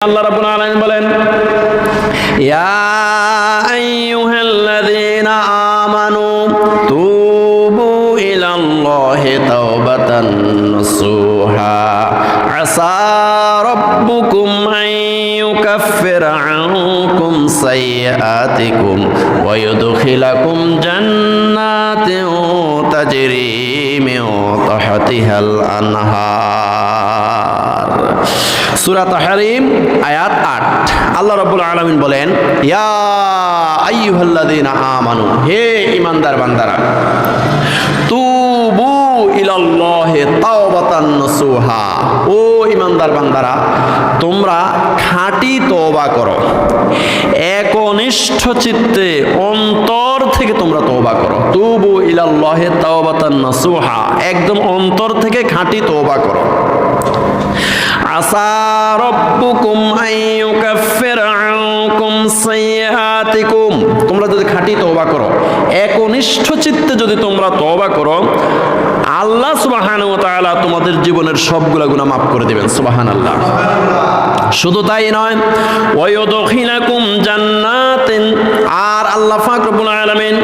আল্লাহ রাব্বুল আলামিন বলেন, ইয়া আইয়ুহাল্লাযীনা আমানু তুবু ইলাল্লাহি তাওবাতান নাসুহা আসা রাব্বুকুম আন ইউকাফফিরা আনকুম সাইয়্যাতিকুম ওয়া ইউদখিলাকুম জান্নাতিন তাজরি মিন তাহতিহাল আনহার। সূরা তাহরিম আয়াত ৮। আল্লাহ রাব্বুল আলামিন বলেন, ইয়া আইয়ুহাল্লাযীনা আমানু, হে ঈমানদার বান্দারা, তুবু ইলাল্লাহি তাওবাতান নাসুহা, ও ঈমানদার বান্দারা, তোমরা খাঁটি তওবা করো, একনিষ্ঠ চিত্তে অন্তর থেকে তোমরা তওবা করো। তুবু ইলাল্লাহি তাওবাতান নাসুহা, একদম অন্তর থেকে খাঁটি তওবা করো। আসা রাব্বুকুম আন ইউকাফফিরা আনকুম সাইয়্যাতিকুম, তোমরা যদি খাঁটি তওবা করো, একনিষ্ঠ চিত্তে যদি তোমরা তওবা করো, আল্লাহ সুবহানাহু ওয়া তাআলা তোমাদের জীবনের সবগুলা গুনাহ মাফ করে দিবেন। সুবহানাল্লাহ। শুধু তাই নয়, ওয়া ইউদখিলাকুম জান্নাতিন, আর আল্লাহ পাক রব্বুল আলামিন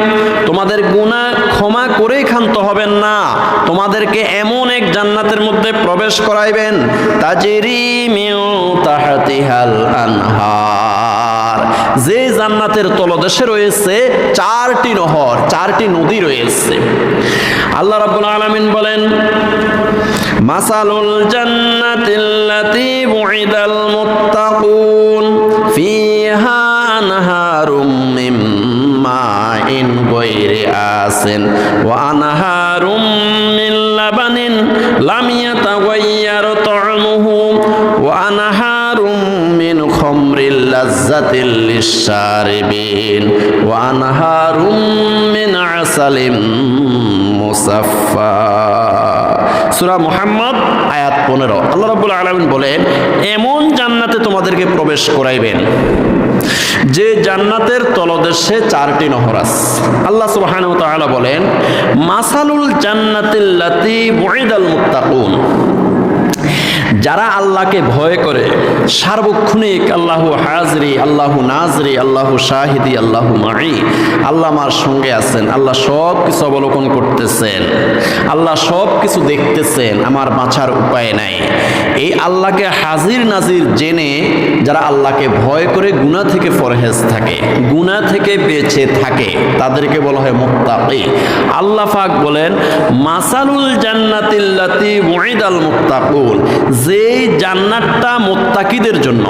তোমাদের গুনাহ ক্ষমা করেই ক্ষান্ত হবেন না, তোমাদেরকে এমন এক জান্নাতের মধ্যে প্রবেশ করাইবেন, তাজরি মিন তাহতিহাল আনহার, যে জান্নাতের তলদেশে রয়েছে ৪টি নহর, ৪টি নদী রয়েছে। আল্লাহ রাব্বুল আলামিন বলেন, মাসালুল জান্নাতিল্লাতী বুইদাল মুত্তাকুন ফিহা আনহারুম মিন মাইন গায়রি আসিন ওয়া আনহারুম মিন লাবানিন লাম ইয়াতাগায়্যার তা'মুহু ওয়া আনহারুম মিন খামরিল লাযযাতিল লিশ-শারিবিন ওয়া আনহারুম মিন আসালিম মুসাফফা। সূরা মুহাম্মদ আয়াত ১৫। আল্লাহ রাব্বুল আলামিন বলেন, এমন জান্নাতে তোমাদেরকে প্রবেশ করাইবেন যে জান্নাতের তলদেশে ৪টি নহর আছে। আল্লাহ সুবহানাহু ওয়া তাআলা বলেন, মাসালুল জান্নাতিল্লাতী বুইদাল মুত্তাকুন, যারা আল্লাহকে ভয় করে, সার্বক্ষণিক আল্লাহু হাজরি, আল্লাহু নাজরি, আল্লাহু শাহিদি, আল্লাহু মাই, আল্লাহ আমার সঙ্গে আছেন, আল্লাহ সব কিছু অবলোকন করতেছেন, আল্লাহ সব কিছু দেখতেছেন, আমার বাঁচার উপায় নাই, এই আল্লাহকে হাজির নাজির জেনে যারা আল্লাহকে ভয় করে গুনাহ থেকে পরহেজ থাকে, গুনাহ থেকে বেঁচে থাকে, তাদেরকে বলা হয় মুত্তাকি। আল্লাহ পাক বলেন, মাসালুল জান্নাতিল্লাতী বুইদাল মুত্তাকুন, যে জান্নাতটা মুত্তাকিদের জন্য।